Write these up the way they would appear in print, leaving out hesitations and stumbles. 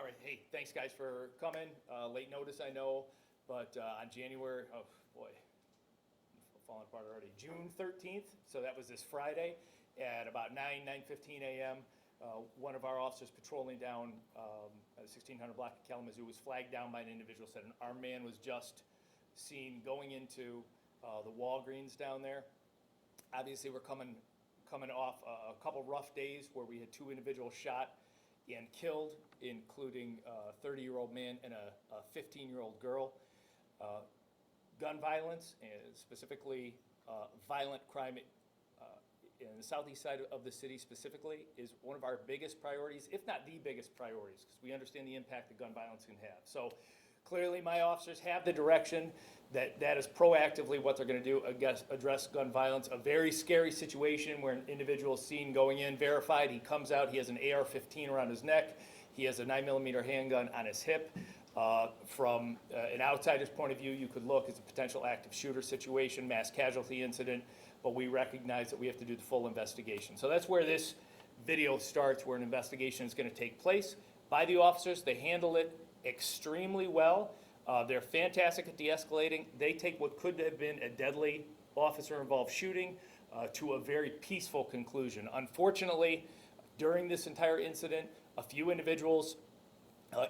right, hey, thanks guys for coming. Late notice, I know, but on January, oh boy, I'm falling apart already. June 13th, so that was this Friday at about 9:15 a.m. One of our officers patrolling down the 1600 block of Kalamazoo was flagged down by an individual, said an armed man was just seen going into the Walgreens down there. Obviously, we're coming off a couple rough days where we had two individuals shot and killed, including a 30-year-old man and a 15-year-old girl. Gun violence, and specifically violent crime in the southeast side of the city specifically, is one of our biggest priorities, if not the biggest priorities, because we understand the impact that gun violence can have. So clearly my officers have the direction that is proactively what they're going to do, address gun violence. A very scary situation where an individual is seen going in, verified, he comes out, he has an AR-15 around his neck, he has a 9mm handgun on his hip. From an outsider's point of view, you could look as a potential active shooter situation, mass casualty incident, but we recognize that we have to do the full investigation. So that's where this video starts, where an investigation is going to take place by the officers. They handle it extremely well. They're fantastic at de-escalating. They take what could have been a deadly officer-involved shooting to a very peaceful conclusion. Unfortunately, during this entire incident, a few individuals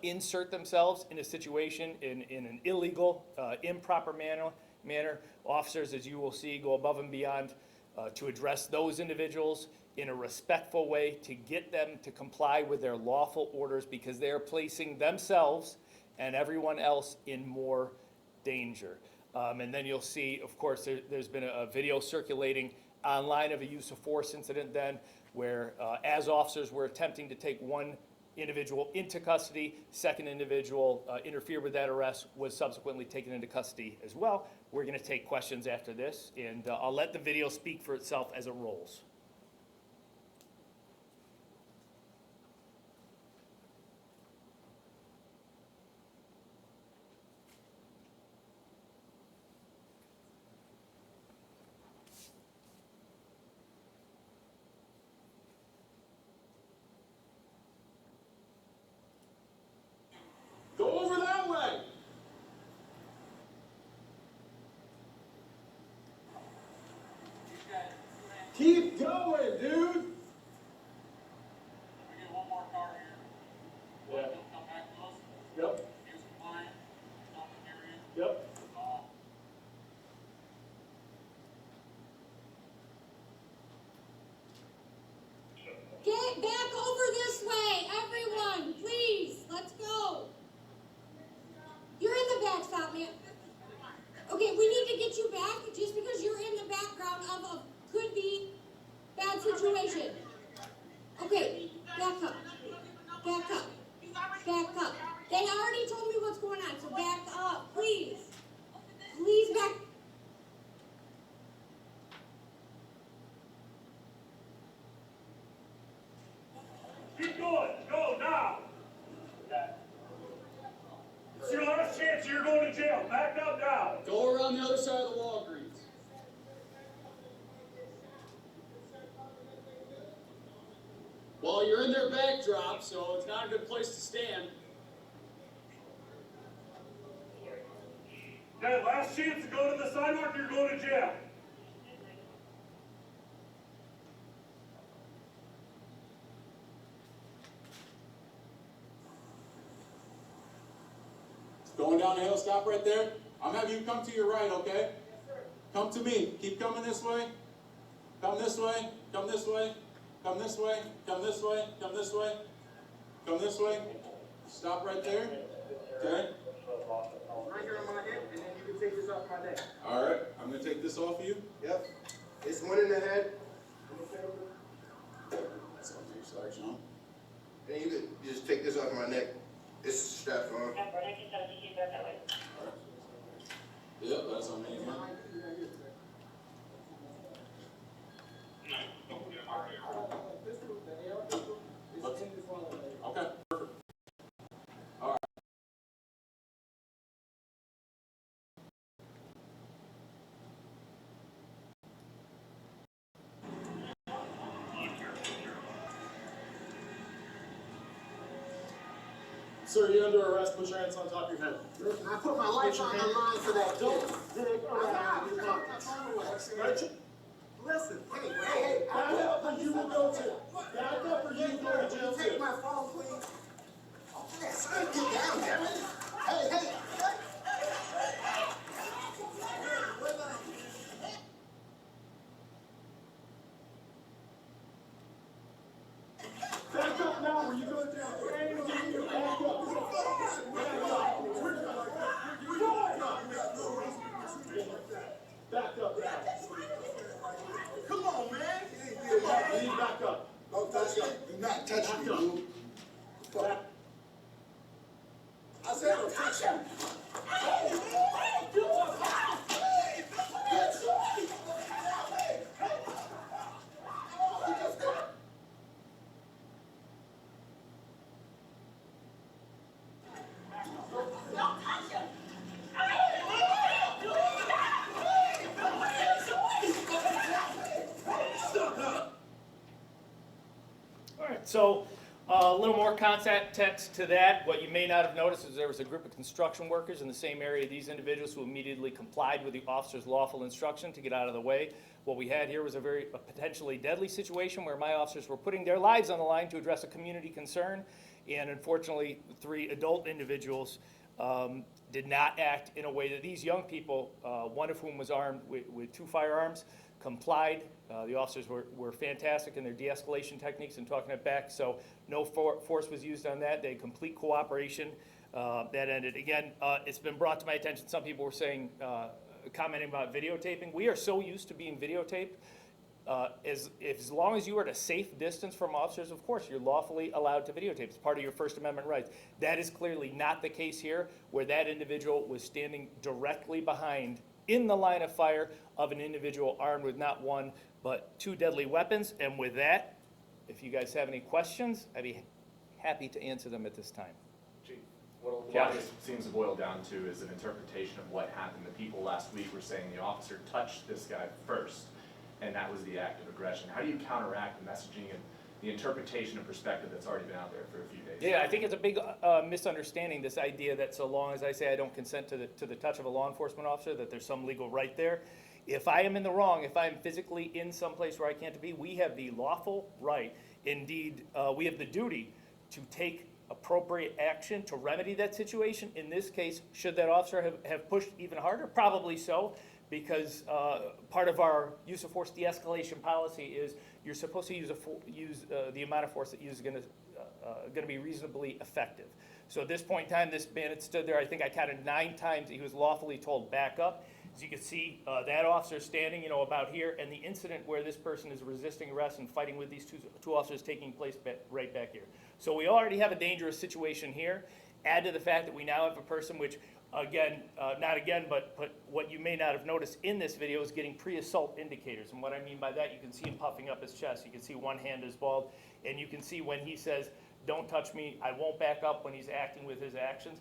insert themselves in a situation in an illegal, improper manner. Officers, as you will see, go above and beyond to address those individuals in a respectful way to get them to comply with their lawful orders, because they are placing themselves and everyone else in more danger. And then you'll see, of course, there's been a video circulating online of a use of force incident then, where as officers were attempting to take one individual into custody, second individual interfered with that arrest, was subsequently taken into custody as well. We're going to take questions after this, and I'll let the video speak for itself as it rolls. Go over that way. Keep going, dude. We get one more car here. Yeah. He'll come back to us. Yep. He was compliant. Nothing area. Yep. Get back over this way, everyone, please. Let's go. You're in the back, stop, man. Okay, we need to get you back just because you're in the background of a could-be bad situation. Okay, back up. Back up. Back up. They already told me what's going on, so back up, please. Please back. Keep going. Go now. It's your last chance. You're going to jail. Back up now. Go around the other side of the Walgreens. Well, you're in their backdrop, so it's not a good place to stand. That last chance to go to the sidewalk, you're going to jail. Going down the hill, stop right there. I'm having you come to your right, okay? Come to me. Keep coming this way. Come this way. Come this way. Come this way. Come this way. Come this way. Come this way. Stop right there. Okay? Right here on my hip, and then you can take this off my neck. All right. I'm going to take this off of you. Yep. It's one in the head. That's on you, Sergeant. And you can just take this off my neck. It's strapped on. Yep, that's on me. Man. Okay, perfect. All right. Sir, you're under arrest. Put your hands on top of your head. Listen, I put my life on the line for that kid. Dig around your pockets. Right? Listen, hey, Back up or you will go to. Back up or you will go to jail take too. my phone, please. Yes, get down, damn it. Hey. Back up now or you go to jail. Back up. Back up now. Come on, man. You need to back up. Don't touch me. Do not touch me, dude. Back. I said don't touch me. All right, so a little more context to that. What you may not have noticed is there was a group of construction workers in the same area. These individuals who immediately complied with the officer's lawful instruction to get out of the way. What we had here was a potentially deadly situation where my officers were putting their lives on the line to address a community concern. And unfortunately, 3 adult individuals did not act in a way that these young people, one of whom was armed with 2 firearms, complied. The officers were fantastic in their de-escalation techniques and talking it back, so no force was used on that. They had complete cooperation. That ended. Again, it's been brought to my attention, some people were saying, commenting about videotaping. We are so used to being videotaped. As long as you are at a safe distance from officers, of course, you're lawfully allowed to videotape. It's part of your First Amendment rights. That is clearly not the case here, where that individual was standing directly behind, in the line of fire of an individual armed with not 1, but 2 deadly weapons. And with that, if you guys have any questions, I'd be happy to answer them at this time. Chief, what a lot of this seems to boil down to is an interpretation of what happened. The people last week were saying the officer touched this guy first, and that was the act of aggression. How do you counteract the messaging and the interpretation and perspective that's already been out there for a few days? Yeah, I think it's a big misunderstanding, this idea that so long as I say I don't consent to the touch of a law enforcement officer, that there's some legal right there. If I am in the wrong, if I'm physically in some place where I can't be, we have the lawful right, indeed, we have the duty to take appropriate action to remedy that situation. In this case, should that officer have pushed even harder? Probably so, because part of our use of force de-escalation policy is you're supposed to use the amount of force that you use is going to be reasonably effective. So at this point in time, this bandit stood there. I think I counted 9 times he was lawfully told back up. As you can see, that officer standing, about here, and the incident where this person is resisting arrest and fighting with these two officers taking place right back here. So we already have a dangerous situation here. Add to the fact that we now have a person which, but what you may not have noticed in this video is getting pre-assault indicators. And what I mean by that, you can see him puffing up his chest. You can see one hand is bald, and you can see when he says, "Don't touch me, I won't back up," when he's acting with his actions.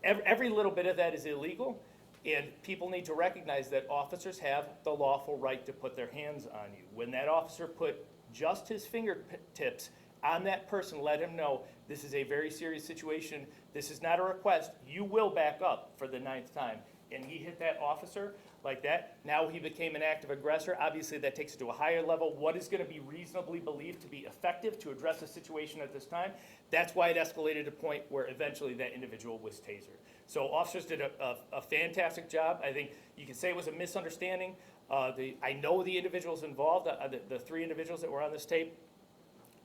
Every little bit of that is illegal. And people need to recognize that officers have the lawful right to put their hands on you. When that officer put just his fingertips on that person, let him know this is a very serious situation. This is not a request. You will back up for the 9th time. And he hit that officer like that. Now he became an active aggressor. Obviously, that takes it to a higher level. What is going to be reasonably believed to be effective to address the situation at this time? That's why it escalated to a point where eventually that individual was tasered. So officers did a fantastic job. I think you can say it was a misunderstanding. I know the individuals involved, the 3 individuals that were on this tape.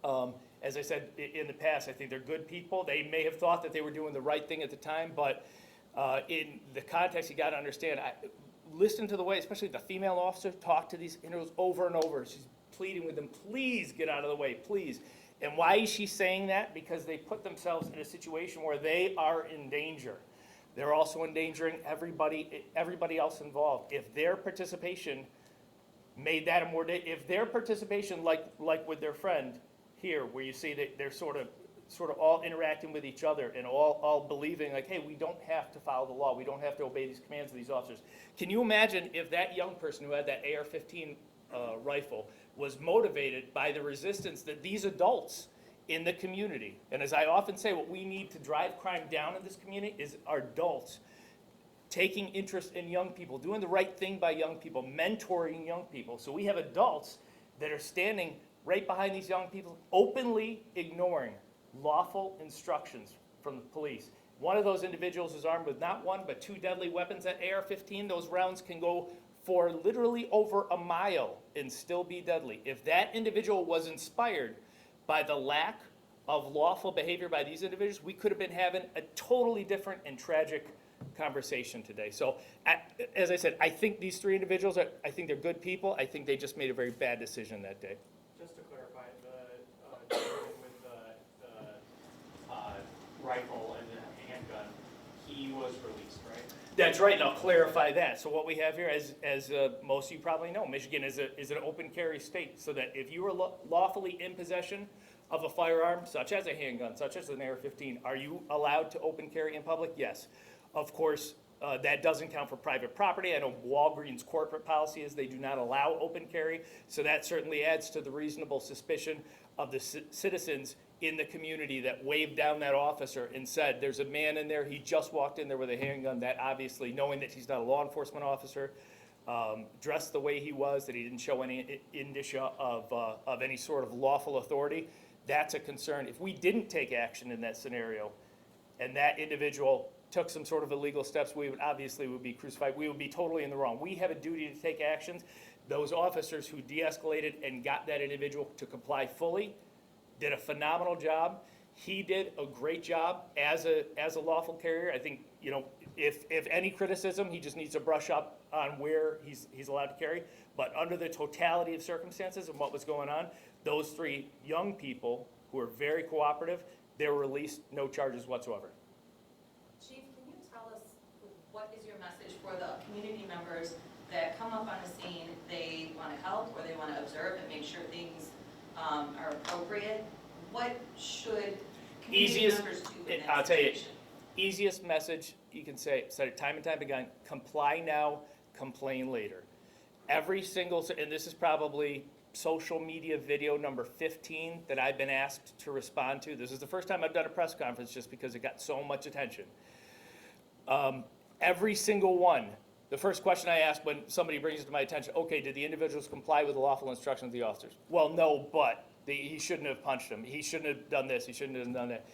As I said in the past, I think they're good people. They may have thought that they were doing the right thing at the time, but in the context, you got to understand. Listen to the way, especially the female officer, talked to these individuals over and over. She's pleading with them, please get out of the way, please. And why is she saying that? Because they put themselves in a situation where they are in danger. They're also endangering everybody else involved. If their participation made that if their participation, like with their friend here, where you see that they're sort of all interacting with each other and all believing like, hey, we don't have to follow the law. We don't have to obey these commands of these officers. Can you imagine if that young person who had that AR-15 rifle was motivated by the resistance that these adults in the community. And as I often say, what we need to drive crime down in this community is our adults taking interest in young people, doing the right thing by young people, mentoring young people. So we have adults that are standing right behind these young people, openly ignoring lawful instructions from the police. One of those individuals is armed with not one, but 2 deadly weapons at AR-15. Those rounds can go for literally over a mile and still be deadly. If that individual was inspired by the lack of lawful behavior by these individuals, we could have been having a totally different and tragic conversation today. So, as I said, I think these 3 individuals, I think they're good people. I think they just made a very bad decision that day. Just to clarify, the gentleman with the rifle and the handgun, he was released, right? That's right, and I'll clarify that. So what we have here, as most of you probably know, Michigan is an open carry state, so that if you are lawfully in possession of a firearm, such as a handgun, such as an AR-15, are you allowed to open carry in public? Yes. Of course, that doesn't count for private property. I know Walgreens' corporate policy is they do not allow open carry, so that certainly adds to the reasonable suspicion of the citizens in the community that waved down that officer and said, there's a man in there, he just walked in there with a handgun. That obviously, knowing that he's not a law enforcement officer, dressed the way he was, that he didn't show any indicia of any sort of lawful authority, that's a concern. If we didn't take action in that scenario and that individual took some sort of illegal steps, we would be crucified. We would be totally in the wrong. We have a duty to take actions. Those officers who de-escalated and got that individual to comply fully did a phenomenal job. He did a great job as a lawful carrier. I think, you know, if any criticism, he just needs to brush up on where he's allowed to carry. But under the totality of circumstances and what was going on, those 3 young people who were very cooperative, they were released, no charges whatsoever. Chief, can you tell us what is your message for the community members that come up on the scene, they want to help or they want to observe and make sure things are appropriate? What should community members do in that I'll tell you, situation? easiest message you can say, said it time and time again, comply now, complain later. Every single, and this is probably social media video number 15 that I've been asked to respond to. This is the first time I've done a press conference just because it got so much attention. Every single one, the first question I ask when somebody brings it to my attention, okay, did the individuals comply with the lawful instructions of the officers? Well, no, but he shouldn't have punched him. He shouldn't have done this. He shouldn't have done that.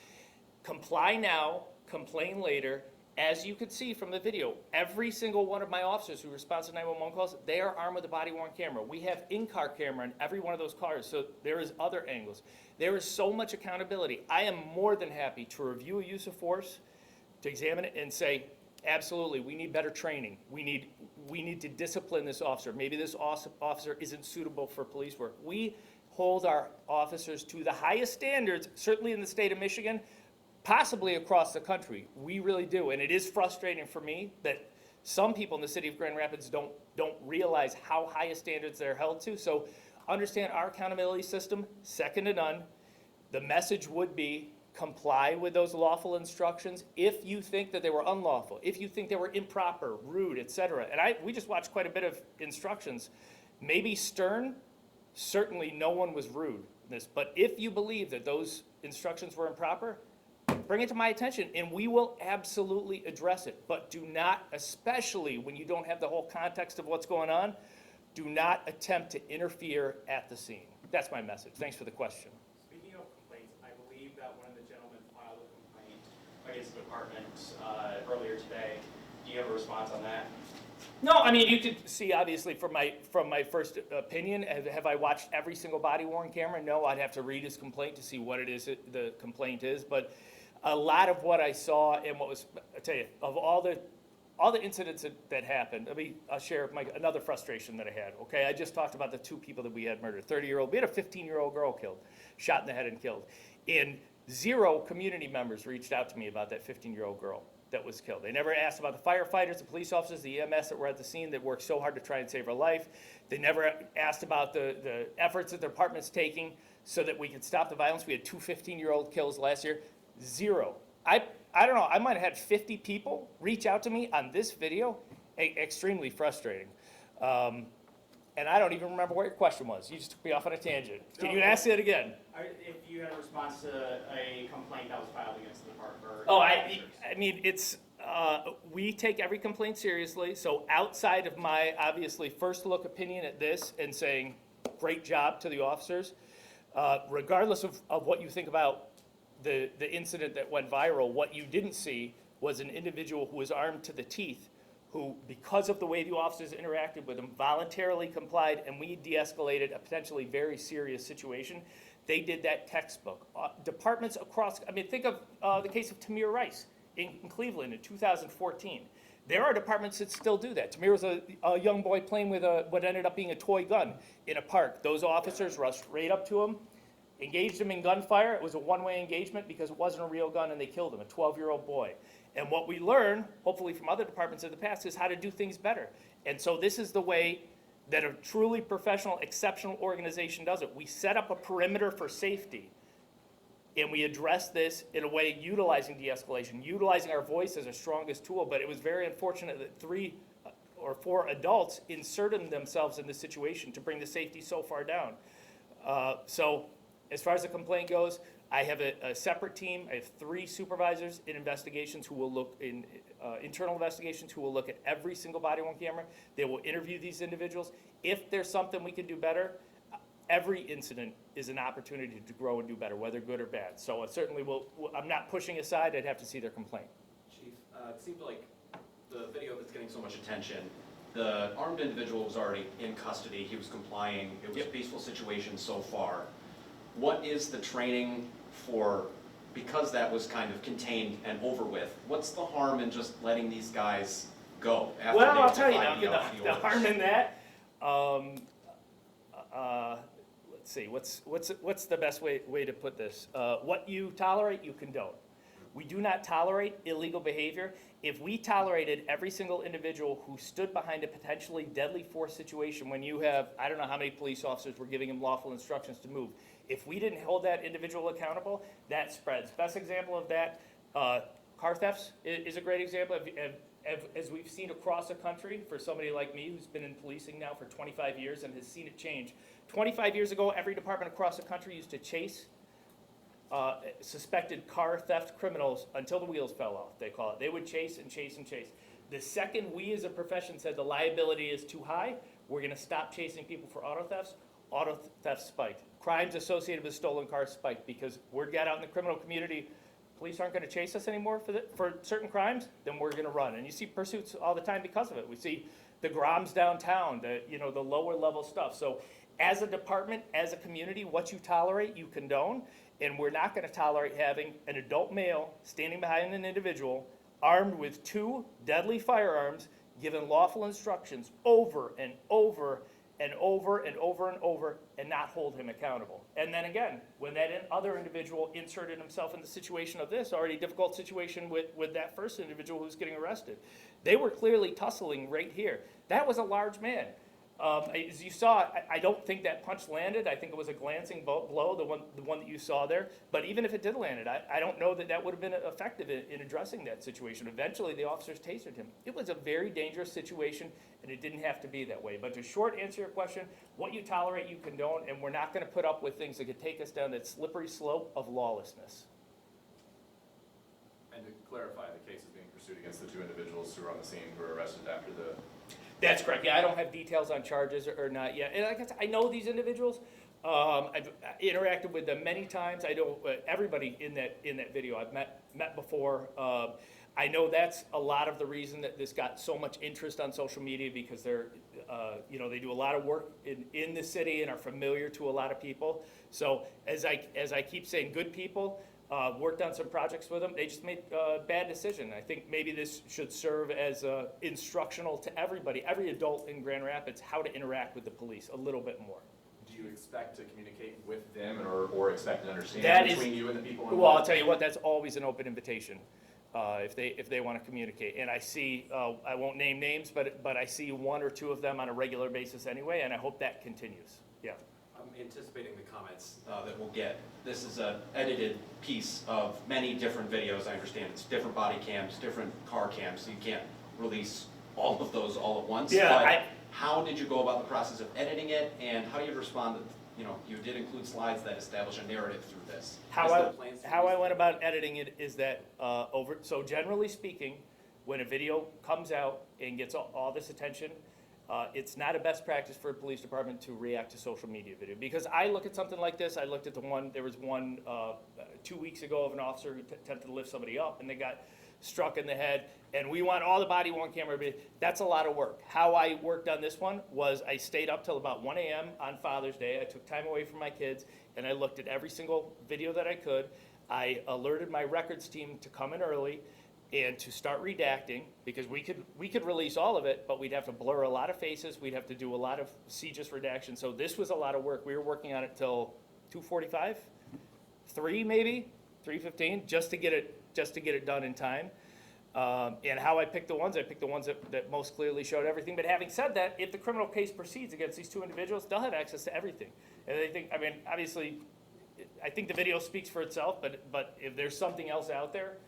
Comply now, complain later. As you could see from the video, every single one of my officers who responds to 911 calls, they are armed with a body-worn camera. We have in-car camera in every one of those cars, so there is other angles. There is so much accountability. I am more than happy to review a use of force, to examine it and say, absolutely, we need better training. We need to discipline this officer. Maybe this officer isn't suitable for police work. We hold our officers to the highest standards, certainly in the state of Michigan, possibly across the country. We really do, and it is frustrating for me that some people in the city of Grand Rapids don't realize how high standards they're held to. So understand our accountability system, second to none. The message would be comply with those lawful instructions if you think that they were unlawful, if you think they were improper, rude, etc. And we just watched quite a bit of instructions, maybe stern. Certainly no one was rude in this, but if you believe that those instructions were improper, bring it to my attention and we will absolutely address it. But do not, especially when you don't have the whole context of what's going on, do not attempt to interfere at the scene. That's my message. Thanks for the question. Speaking of complaints, I believe that one of the gentlemen filed a complaint against the department earlier today. Do you have a response on that? No, I mean, you could see obviously from my first opinion, have I watched every single body-worn camera? No, I'd have to read his complaint to see what it is the complaint is. But a lot of what I saw and what was, I tell you, of all the incidents that happened, I'll share another frustration that I had, okay? I just talked about the 2 people that we had murdered, 30-year-old, we had a 15-year-old girl killed, shot in the head and killed. And 0 community members reached out to me about that 15-year-old girl that was killed. They never asked about the firefighters, the police officers, the EMS that were at the scene that worked so hard to try and save her life. They never asked about the efforts that the department's taking so that we could stop the violence. We had 2 15-year-old kills last year. 0. I don't know, I might have had 50 people reach out to me on this video. Extremely frustrating. and I don't even remember what your question was. You just took me off on a tangent. Can you ask it again? If you had a response to a complaint that was filed against the department. Oh, I mean, it's, we take every complaint seriously, so outside of my, obviously, first look opinion at this and saying, great job to the officers, regardless of what you think about the incident that went viral, what you didn't see was an individual who was armed to the teeth, who, because of the way the officers interacted with him, voluntarily complied, and we de-escalated a potentially very serious situation. They did that textbook. Departments across, I mean, think of the case of Tamir Rice in Cleveland in 2014. There are departments that still do that. Tamir was a young boy playing with what ended up being a toy gun in a park. Those officers rushed right up to him, engaged him in gunfire. It was a one-way engagement because it wasn't a real gun, and they killed him, a 12-year-old boy. And what we learn, hopefully from other departments in the past, is how to do things better. And so this is the way that a truly professional, exceptional organization does it. We set up a perimeter for safety, and we address this in a way utilizing de-escalation, utilizing our voice as our strongest tool. But it was very unfortunate that 3 or 4 adults inserted themselves in this situation to bring the safety so far down. So as far as the complaint goes, I have a separate team. I have 3 supervisors in investigations who will look in internal investigations who will look at every single body-worn camera. They will interview these individuals. If there's something we can do better, every incident is an opportunity to grow and do better, whether good or bad. So it certainly will. I'm not pushing aside. I'd have to see their complaint. Chief, it seems like the video that's getting so much attention, the armed individual was already in custody. He was complying. It was a peaceful situation so far. What is the training for, because that was kind of contained and over with, what's the harm in just letting these guys go after Well, they I'll tell you defy now, the orders? harm in that, let's see, what's the best way to put this? What you tolerate, you condone. We do not tolerate illegal behavior. If we tolerated every single individual who stood behind a potentially deadly force situation when you have, I don't know how many police officers were giving him lawful instructions to move, if we didn't hold that individual accountable, that spreads. Best example of that, car thefts is a great example. As we've seen across the country, for somebody like me who's been in policing now for 25 years and has seen it change. 25 years ago, every department across the country used to chase suspected car theft criminals until the wheels fell off, they call it. They would chase and chase and chase. The second we as a profession said the liability is too high, we're gonna stop chasing people for auto thefts spiked. Crimes associated with stolen cars spiked because word got out in the criminal community, police aren't gonna chase us anymore for certain crimes, then we're gonna run. And you see pursuits all the time because of it. We see the Groms downtown, the lower level stuff. So as a department, as a community, what you tolerate, you condone. And we're not gonna tolerate having an adult male standing behind an individual armed with 2 deadly firearms, given lawful instructions over and over and over and over and over, and not hold him accountable. And then again, when that other individual inserted himself in the situation of this already difficult situation with that first individual who's getting arrested, they were clearly tussling right here. That was a large man. As you saw, I don't think that punch landed. I think it was a glancing blow, the one that you saw there. But even if it did land, I don't know that would have been effective in addressing that situation. Eventually, the officers tasered him. It was a very dangerous situation, and it didn't have to be that way. But to short answer your question, what you tolerate, you condone, and we're not going to put up with things that could take us down that slippery slope of lawlessness. And to clarify, the case is being pursued against the 2 individuals who were on the scene who were arrested after the... That's correct. Yeah, I don't have details on charges or not yet. And like I said, I know these individuals. I've interacted with them many times. I know everybody in that video I've met before. I know that's a lot of the reason that this got so much interest on social media, because they're, they do a lot of work in the city and are familiar to a lot of people. So as I keep saying, good people. Worked on some projects with them. They just made a bad decision. I think maybe this should serve as instructional to everybody, every adult in Grand Rapids, how to interact with the police a little bit more. Do you expect to communicate with them or expect an understanding between you and the people involved? Well, I'll tell you what, that's always an open invitation if they want to communicate. And I see, I won't name names, but I see 1 or 2 of them on a regular basis anyway, and I hope that continues. Yeah. I'm anticipating the comments that we'll get. This is an edited piece of many different videos. I understand it's different body cams, different car cams, so you can't release all of those all at once. Yeah, but How did you go about the process of editing it, and how do you respond that, you know, you did include slides that establish a narrative through this? Is there plans to How use I went about editing it is that, so generally speaking, when a video comes out and gets all this attention, it's not a best practice for a police department to react to social media video. Because I look at something like this, I looked at there was one 2 weeks ago of an officer who attempted to lift somebody up and they got struck in the head, and we want all the body worn camera video. That's a lot of work. How I worked on this one was I stayed up till about 1 a.m. on Father's Day. I took time away from my kids and I looked at every single video that I could. I alerted my records team to come in early and to start redacting, because we could release all of it, but we'd have to blur a lot of faces, we'd have to do a lot of CJIS redaction, so this was a lot of work. We were working on it till 2:45, 3 maybe, 3:15, just to get it done in time. And how I picked the ones that most clearly showed everything. But having said that, if the criminal case proceeds against these two individuals, they'll have access to everything. And they think, I mean, obviously, I think the video speaks for itself, but if there's something else out there,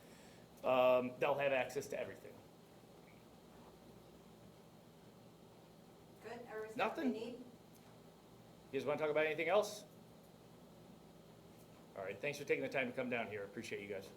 they'll have access to everything. Good, everything Nothing. they need? You guys want to talk about anything else? All right, thanks for taking the time to come down here. I appreciate you guys.